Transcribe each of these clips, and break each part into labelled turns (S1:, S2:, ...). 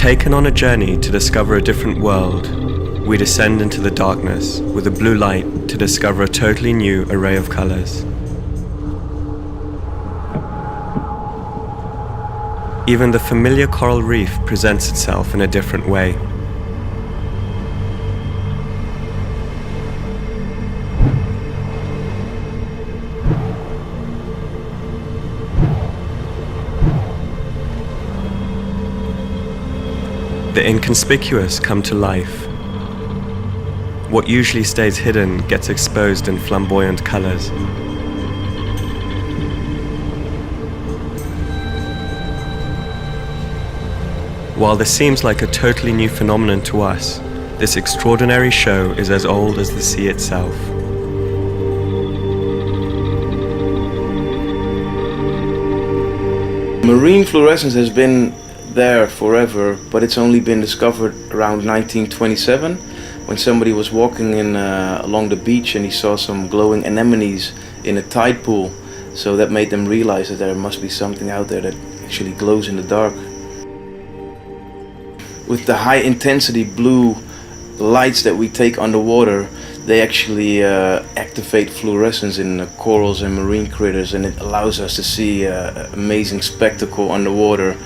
S1: taken on a journey to discover a different world, we descend into the darkness with a blue light to discover a totally new array of colors. Even the familiar coral reef presents itself in a different way. The inconspicuous come to life. What usually stays hidden gets exposed in flamboyant colors. While this seems like a totally new phenomenon to us, this extraordinary show is as old as the sea itself.
S2: Marine fluorescence has been there forever, but it's only been discovered around 1927 when somebody was walking along the beach and he saw some glowing anemones in a tide pool. So that made them realize that there must be something out there that actually glows in the dark. With the high intensity blue lights that we take underwater, they actually activate fluorescence in corals and marine critters, and it allows us to see an amazing spectacle underwater.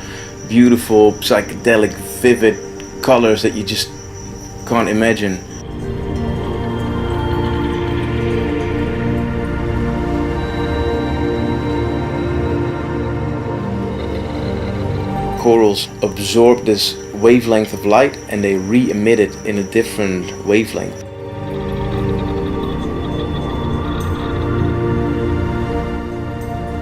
S2: Beautiful, psychedelic, vivid colors that you just can't imagine. Corals absorb this wavelength of light and they re-emit it in a different wavelength.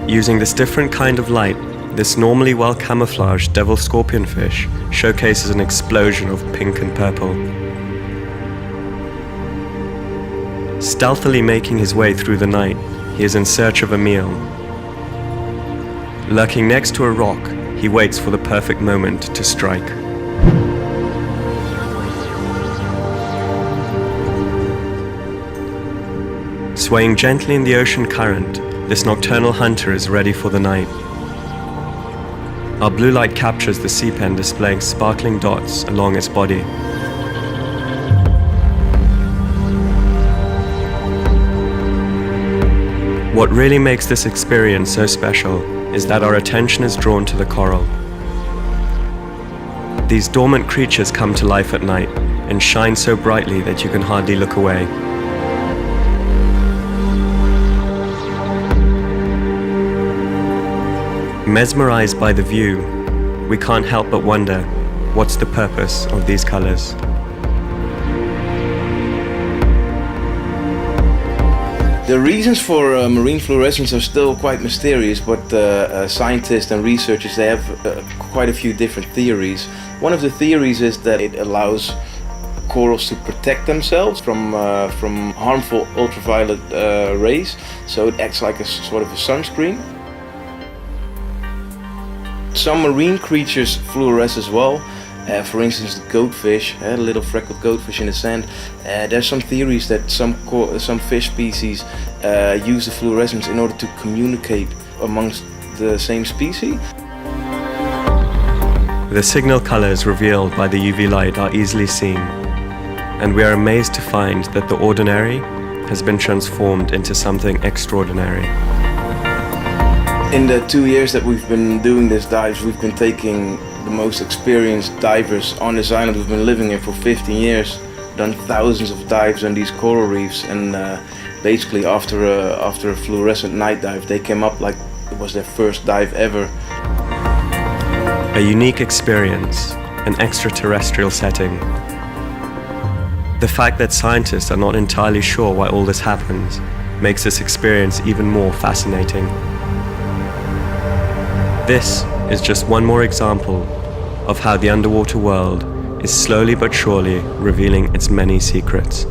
S1: Using this different kind of light, this normally well camouflaged Devil Scorpionfish showcases an explosion of pink and purple. Stealthily making his way through the night, he is in search of a meal. Lurking next to a rock, he waits for the perfect moment to strike. Swaying gently in the ocean current, this nocturnal hunter is ready for the night. Our blue light captures the sea pen displaying sparkling dots along its body. What really makes this experience so special is that our attention is drawn to the coral. These dormant creatures come to life at night and shine so brightly that you can hardly look away. Mesmerized by the view, we can't help but wonder, what's the purpose of these colors?
S2: The reasons for marine fluorescence are still quite mysterious, but scientists and researchers, they have quite a few different theories. One of the theories is that it allows corals to protect themselves from harmful ultraviolet rays, so it acts like a sort of a sunscreen. Some marine creatures fluoresce as well. For instance, the goatfish, the little freckled goatfish in the sand. There's some theories that some fish species use the fluorescence in order to communicate amongst the same species.
S1: The signal colors revealed by the UV light are easily seen, and we are amazed to find that the ordinary has been transformed into something extraordinary.
S2: In the 2 years that we've been doing these dives, we've been taking the most experienced divers on this island. We've been living here for 15 years, done thousands of dives on these coral reefs, and basically after a fluorescent night dive, they came up like it was their first dive ever.
S1: A unique experience, an extraterrestrial setting. The fact that scientists are not entirely sure why all this happens makes this experience even more fascinating. This is just one more example of how the underwater world is slowly but surely revealing its many secrets.